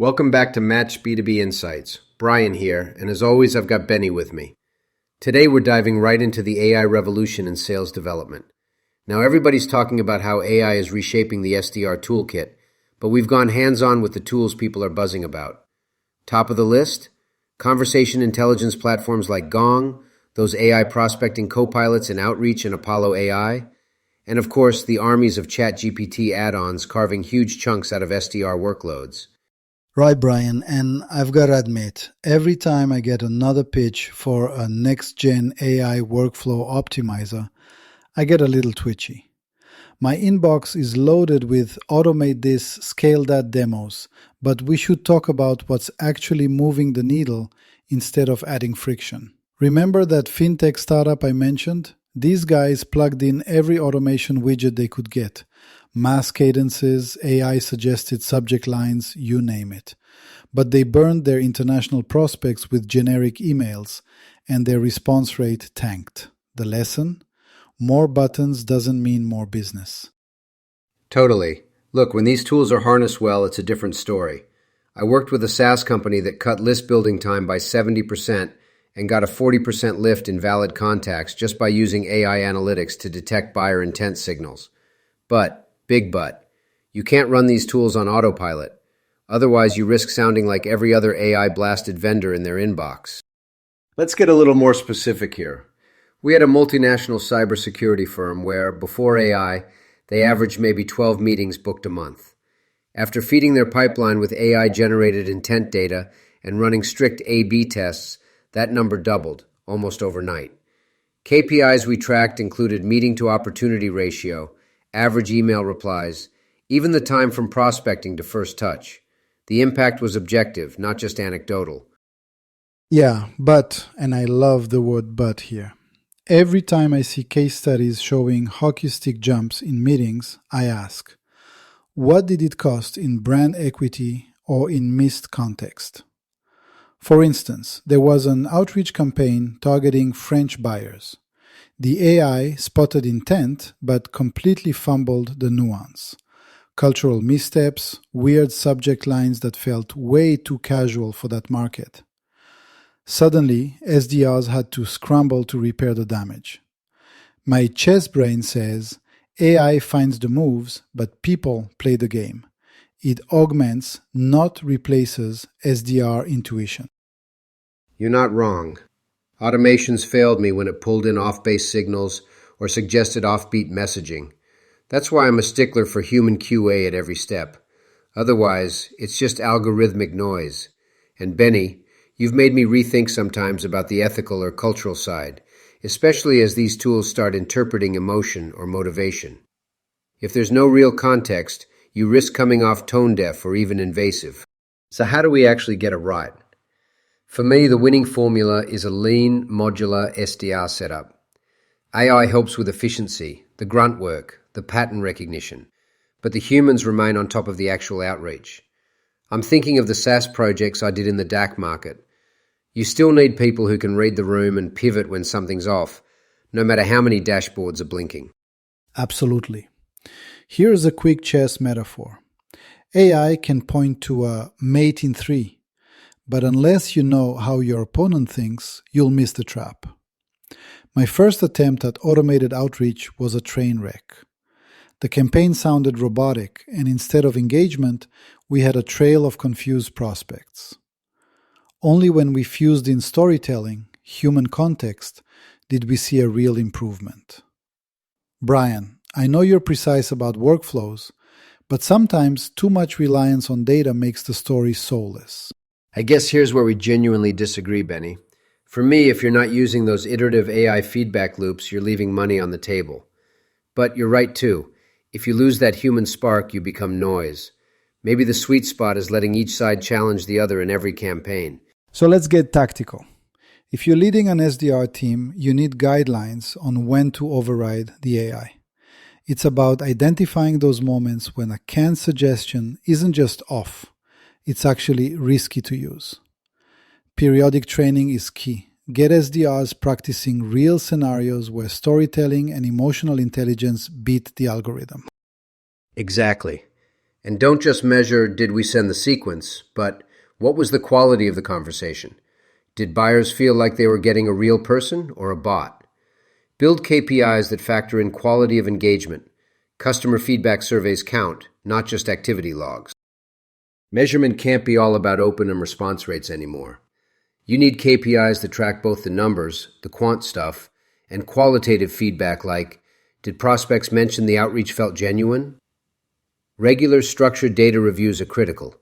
Welcome back to MATCH B2B INSIGHTS. Brian here, and as always, I've got Benny with me. Today, we're diving right into the AI revolution in sales development. Now, everybody's talking about how AI is reshaping the SDR toolkit, but we've gone hands-on with the tools people are buzzing about. Top of the list? Conversation intelligence platforms like Gong, those AI prospecting co-pilots in Outreach and Apollo AI, and of course, the armies of ChatGPT add-ons carving huge chunks out of SDR workloads. Right, Brian, and I've got to admit, every time I get another pitch for a next-gen AI workflow optimizer, I get a little twitchy. My inbox is loaded with automate this, scale that demos, but we should talk about what's actually moving the needle instead of adding friction. Remember that fintech startup I mentioned? These guys plugged in every automation widget they could get. Mass cadences, AI-suggested subject lines, you name it. But they burned their international prospects with generic emails, and their response rate tanked. The lesson? More buttons doesn't mean more business. Totally. Look, when these tools are harnessed well, it's a different story. I worked with a SaaS company that cut list building time by 70% and got a 40% lift in valid contacts just by using AI analytics to detect buyer intent signals. Big but, you can't run these tools on autopilot. Otherwise, you risk sounding like every other AI-blasted vendor in their inbox. Let's get a little more specific here. We had a multinational cybersecurity firm where, before AI, they averaged maybe 12 meetings booked a month. After feeding their pipeline with AI-generated intent data and running strict A/B tests, that number doubled, almost overnight. KPIs we tracked included meeting-to-opportunity ratio, average email replies, even the time from prospecting to first touch. The impact was objective, not just anecdotal. Yeah, but, and I love the word but here. Every time I see case studies showing hockey stick jumps in meetings, I ask, what did it cost in brand equity or in missed context? For instance, there was an outreach campaign targeting French buyers. The AI spotted intent but completely fumbled the nuance. Cultural missteps, weird subject lines that felt way too casual for that market. Suddenly, SDRs had to scramble to repair the damage. My chess brain says, AI finds the moves, but people play the game. It augments, not replaces, SDR intuition. You're not wrong. Automations failed me when it pulled in off-base signals or suggested offbeat messaging. That's why I'm a stickler for human QA at every step. Otherwise, it's just algorithmic noise. And Benny, you've made me rethink sometimes about the ethical or cultural side, especially as these tools start interpreting emotion or motivation. If there's no real context, you risk coming off tone-deaf or even invasive. So how do we actually get it right? For me, the winning formula is a lean, modular SDR setup. AI helps with efficiency, the grunt work, the pattern recognition, but the humans remain on top of the actual outreach. I'm thinking of the SaaS projects I did in the DAC market. You still need people who can read the room and pivot when something's off, no matter how many dashboards are blinking. Absolutely. Here's a quick chess metaphor. AI can point to a mate in 3. But unless you know how your opponent thinks, you'll miss the trap. My first attempt at automated outreach was a train wreck. The campaign sounded robotic, and instead of engagement, we had a trail of confused prospects. Only when we fused in storytelling, human context, did we see a real improvement. Brian, I know you're precise about workflows, but sometimes too much reliance on data makes the story soulless. I guess here's where we genuinely disagree, Benny. For me, if you're not using those iterative AI feedback loops, you're leaving money on the table. But you're right too. If you lose that human spark, you become noise. Maybe the sweet spot is letting each side challenge the other in every campaign. So let's get tactical. If you're leading an SDR team, you need guidelines on when to override the AI. It's about identifying those moments when a canned suggestion isn't just off. It's actually risky to use. Periodic training is key. Get SDRs practicing real scenarios where storytelling and emotional intelligence beat the algorithm. Exactly. And don't just measure, did we send the sequence, but what was the quality of the conversation? Did buyers feel like they were getting a real person or a bot? Build KPIs that factor in quality of engagement. Customer feedback surveys count, not just activity logs. Measurement can't be all about open and response rates anymore. You need KPIs that track both the numbers, the quant stuff, and qualitative feedback like, did prospects mention the outreach felt genuine? Regular structured data reviews are critical.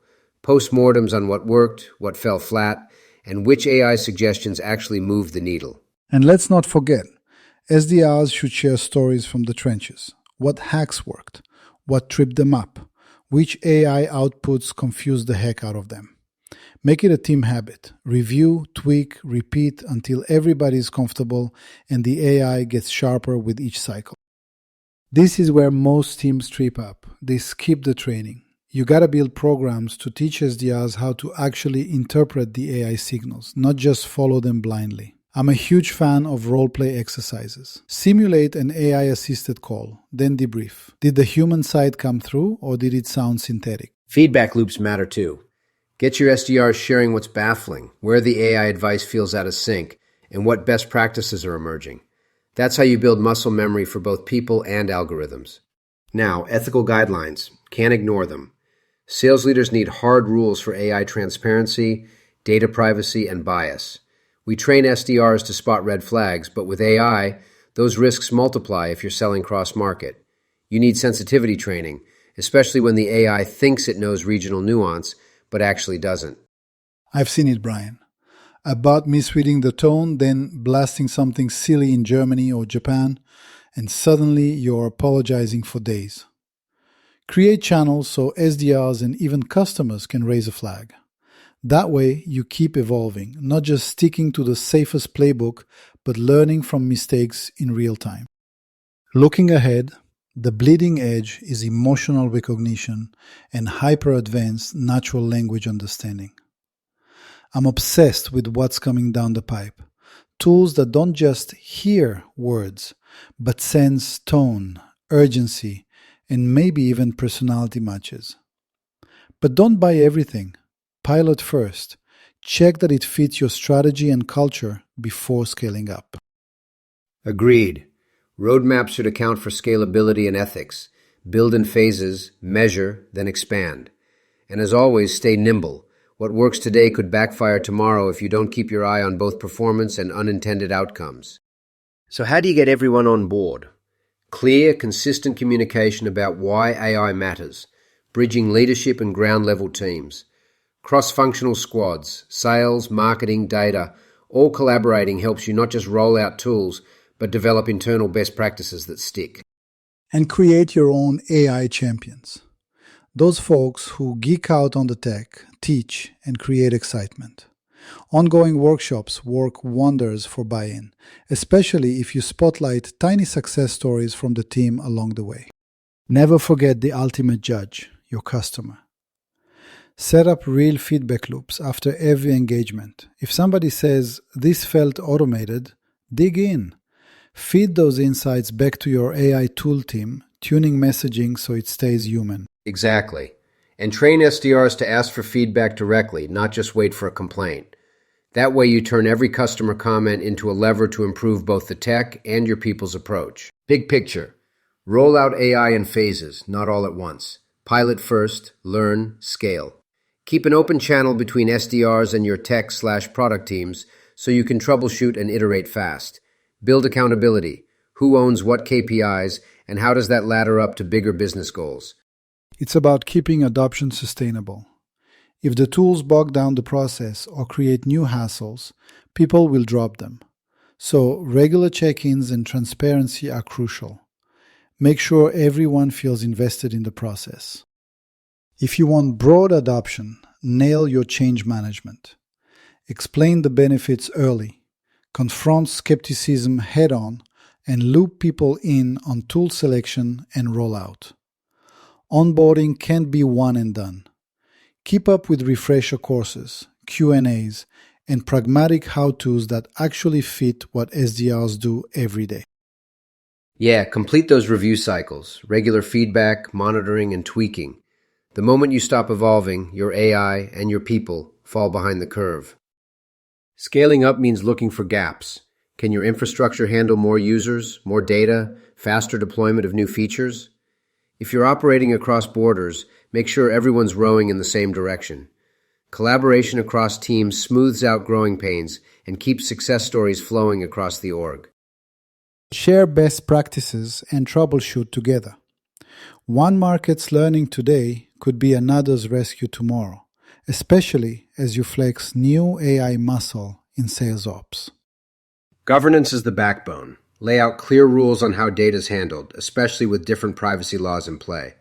Postmortems on what worked, what fell flat, and which AI suggestions actually moved the needle. And let's not forget, SDRs should share stories from the trenches. What hacks worked? What tripped them up? Which AI outputs confused the heck out of them? Make it a team habit. Review, tweak, repeat until everybody is comfortable and the AI gets sharper with each cycle. This is where most teams trip up. They skip the training. You gotta build programs to teach SDRs how to actually interpret the AI signals, not just follow them blindly. I'm a huge fan of role-play exercises. Simulate an AI-assisted call, then debrief. Did the human side come through or did it sound synthetic? Feedback loops matter too. Get your SDRs sharing what's baffling, where the AI advice feels out of sync, and what best practices are emerging. That's how you build muscle memory for both people and algorithms. Now, ethical guidelines. Can't ignore them. Sales leaders need hard rules for AI transparency, data privacy, and bias. We train SDRs to spot red flags, but with AI, those risks multiply if you're selling cross-market. You need sensitivity training, especially when the AI thinks it knows regional nuance, but actually doesn't. I've seen it, Brian. About misreading the tone, then blasting something silly in Germany or Japan, and suddenly you're apologizing for days. Create channels so SDRs and even customers can raise a flag. That way, you keep evolving, not just sticking to the safest playbook, but learning from mistakes in real time. Looking ahead, the bleeding edge is emotional recognition and hyper-advanced natural language understanding. I'm obsessed with what's coming down the pipe. Tools that don't just hear words, but sense tone, urgency, and maybe even personality matches. But don't buy everything. Pilot first. Check that it fits your strategy and culture before scaling up. Agreed. Roadmaps should account for scalability and ethics. Build in phases, measure, then expand. And as always, stay nimble. What works today could backfire tomorrow if you don't keep your eye on both performance and unintended outcomes. So how do you get everyone on board? Clear, consistent communication about why AI matters, bridging leadership and ground-level teams. Cross-functional squads, sales, marketing, data, all collaborating helps you not just roll out tools, but develop internal best practices that stick. And create your own AI champions. Those folks who geek out on the tech, teach, and create excitement. Ongoing workshops work wonders for buy-in, especially if you spotlight tiny success stories from the team along the way. Never forget the ultimate judge, your customer. Set up real feedback loops after every engagement. If somebody says, "This felt automated," dig in. Feed those insights back to your AI tool team, tuning messaging so it stays human. Exactly. And train SDRs to ask for feedback directly, not just wait for a complaint. That way you turn every customer comment into a lever to improve both the tech and your people's approach. Big picture. Roll out AI in phases, not all at once. Pilot first, learn, scale. Keep an open channel between SDRs and your tech/product teams so you can troubleshoot and iterate fast. Build accountability. Who owns what KPIs, and how does that ladder up to bigger business goals? It's about keeping adoption sustainable. If the tools bog down the process or create new hassles, people will drop them. So regular check-ins and transparency are crucial. Make sure everyone feels invested in the process. If you want broad adoption, nail your change management. Explain the benefits early, confront skepticism head-on, and loop people in on tool selection and rollout. Onboarding can't be one and done. Keep up with refresher courses, Q&As, and pragmatic how-tos that actually fit what SDRs do every day. Yeah, complete those review cycles, regular feedback, monitoring, and tweaking. The moment you stop evolving, your AI and your people fall behind the curve. Scaling up means looking for gaps. Can your infrastructure handle more users, more data, faster deployment of new features? If you're operating across borders, make sure everyone's rowing in the same direction. Collaboration across teams smooths out growing pains and keeps success stories flowing across the org. Share best practices and troubleshoot together. One market's learning today could be another's rescue tomorrow, especially as you flex new AI muscle in sales ops. Governance is the backbone. Lay out clear rules on how data is handled, especially with different privacy laws in play.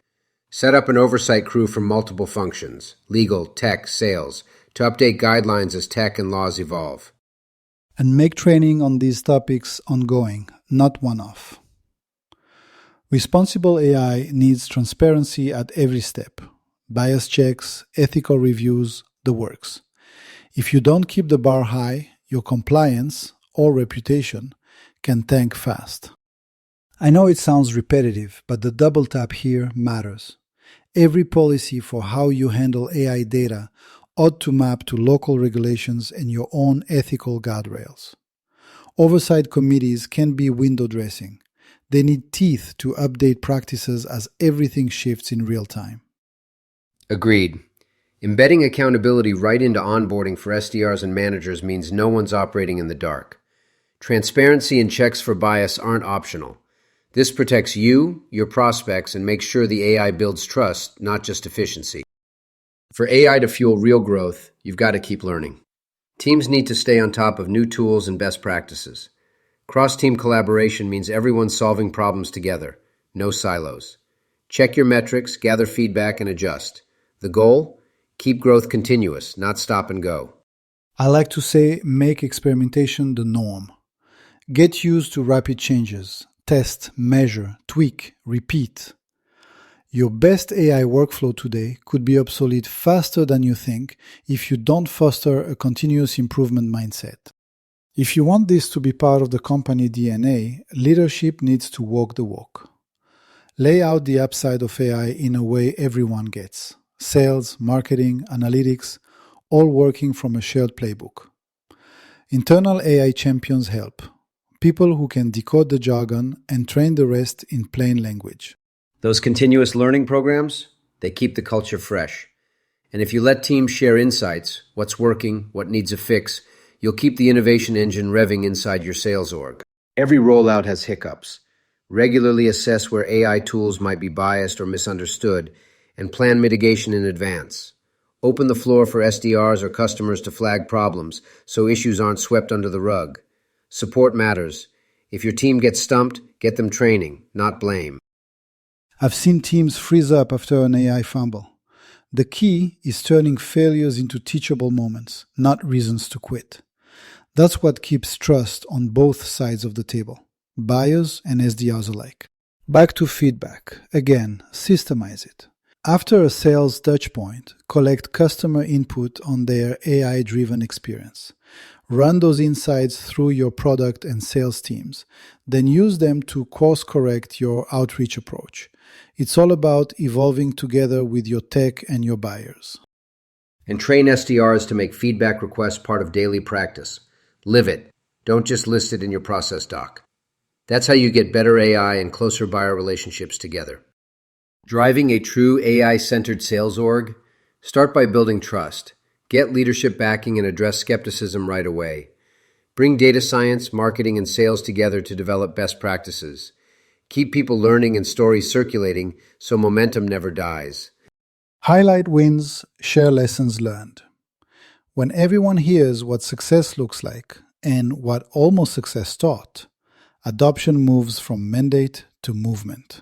Set up an oversight crew from multiple functions, legal, tech, sales, to update guidelines as tech and laws evolve. And make training on these topics ongoing, not one-off. Responsible AI needs transparency at every step. Bias checks, ethical reviews, the works. If you don't keep the bar high, your compliance or reputation can tank fast. I know it sounds repetitive, but the double tap here matters. Every policy for how you handle AI data ought to map to local regulations and your own ethical guardrails. Oversight committees can be window dressing. They need teeth to update practices as everything shifts in real time. Agreed. Embedding accountability right into onboarding for SDRs and managers means no one's operating in the dark. Transparency and checks for bias aren't optional. This protects you, your prospects, and makes sure the AI builds trust, not just efficiency. For AI to fuel real growth, you've got to keep learning. Teams need to stay on top of new tools and best practices. Cross-team collaboration means everyone's solving problems together, no silos. Check your metrics, gather feedback, and adjust. The goal? Keep growth continuous, not stop and go. I like to say make experimentation the norm. Get used to rapid changes. Test, measure, tweak, repeat. Your best AI workflow today could be obsolete faster than you think if you don't foster a continuous improvement mindset. If you want this to be part of the company DNA, leadership needs to walk the walk. Lay out the upside of AI in a way everyone gets. Sales, marketing, analytics, all working from a shared playbook. Internal AI champions help. People who can decode the jargon and train the rest in plain language. Those continuous learning programs, they keep the culture fresh. And if you let teams share insights, what's working, what needs a fix, you'll keep the innovation engine revving inside your sales org. Every rollout has hiccups. Regularly assess where AI tools might be biased or misunderstood, and plan mitigation in advance. Open the floor for SDRs or customers to flag problems so issues aren't swept under the rug. Support matters. If your team gets stumped, get them training, not blame. I've seen teams freeze up after an AI fumble. The key is turning failures into teachable moments, not reasons to quit. That's what keeps trust on both sides of the table, buyers and SDRs alike. Back to feedback. Again, systemize it. After a sales touchpoint, collect customer input on their AI-driven experience. Run those insights through your product and sales teams, then use them to course-correct your outreach approach. It's all about evolving together with your tech and your buyers. And train SDRs to make feedback requests part of daily practice. Live it. Don't just list it in your process doc. That's how you get better AI and closer buyer relationships together. Driving a true AI-centered sales org? Start by building trust. Get leadership backing and address skepticism right away. Bring data science, marketing, and sales together to develop best practices. Keep people learning and stories circulating so momentum never dies. Highlight wins, share lessons learned. When everyone hears what success looks like and what almost success taught, adoption moves from mandate to movement.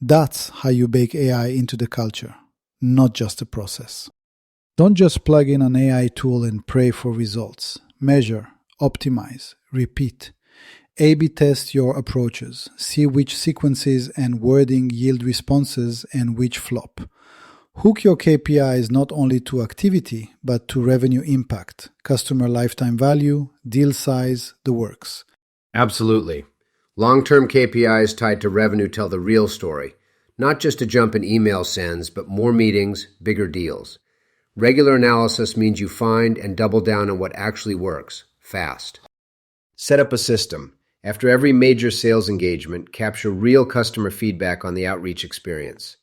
That's how you bake AI into the culture, not just a process. Don't just plug in an AI tool and pray for results. Measure, optimize, repeat. A/B test your approaches. See which sequences and wording yield responses and which flop. Hook your KPIs not only to activity, but to revenue impact, customer lifetime value, deal size, the works. Absolutely. Long-term KPIs tied to revenue tell the real story, Not just a jump in email sends, but more meetings, bigger deals. Regular analysis means you find and double down on what actually works, fast. Set up a system. After every major sales engagement, capture real customer feedback on the outreach experience.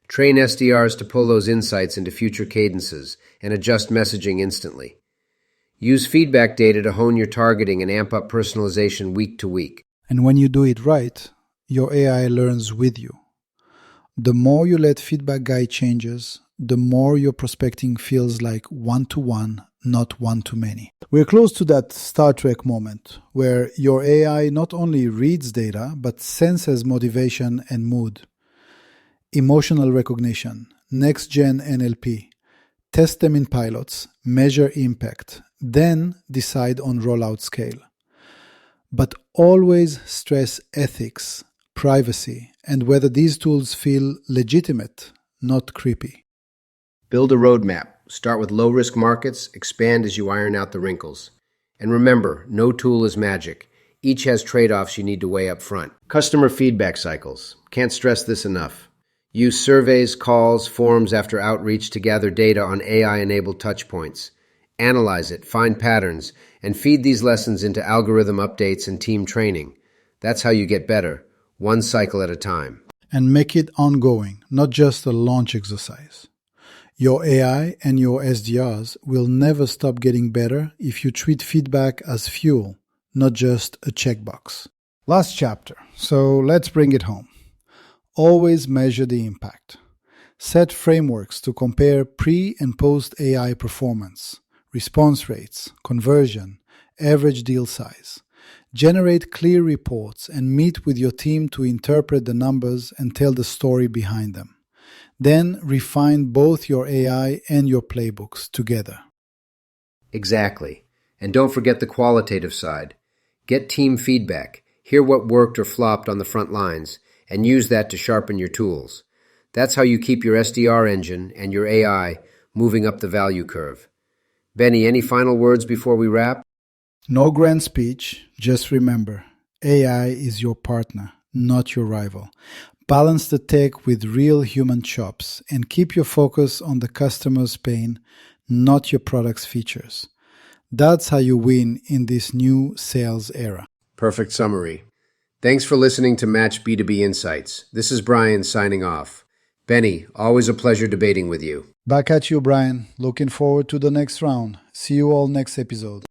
Train SDRs to pull those insights into future cadences and adjust messaging instantly. Use feedback data to hone your targeting and amp up personalization week to week. And when you do it right, your AI learns with you. The more you let feedback guide changes, the more your prospecting feels like one-to-one, not one-to-many. We're close to that Star Trek moment where your AI not only reads data, but senses motivation and mood. Emotional recognition, next-gen NLP. Test them in pilots, measure impact, then decide on rollout scale. But always stress ethics, privacy, and whether these tools feel legitimate, not creepy. Build a roadmap. Start with low-risk markets, expand as you iron out the wrinkles. And remember, no tool is magic. Each has trade-offs you need to weigh up front. Customer feedback cycles. Can't stress this enough. Use surveys, calls, forums after outreach to gather data on AI-enabled touchpoints. Analyze it, find patterns, and feed these lessons into algorithm updates and team training. That's how you get better, one cycle at a time. And make it ongoing, not just a launch exercise. Your AI and your SDRs will never stop getting better if you treat feedback as fuel, not just a checkbox. Last chapter, so let's bring it home. Always measure the impact. Set frameworks to compare pre- and post-AI performance, response rates, conversion, average deal size. Generate clear reports and meet with your team to interpret the numbers and tell the story behind them. Then refine both your AI and your playbooks together. Exactly. And don't forget the qualitative side. Get team feedback, hear what worked or flopped on the front lines, and use that to sharpen your tools. That's how you keep your SDR engine and your AI moving up the value curve. Benny, any final words before we wrap? No grand speech, just remember, AI is your partner, not your rival. Balance the tech with real human chops and keep your focus on the customer's pain, not your product's features. That's how you win in this new sales era. Perfect summary. Thanks for listening to Match B2B Insights. This is Brian signing off. Benny, always a pleasure debating with you. Back at you, Brian. Looking forward to the next round. See you all next episode.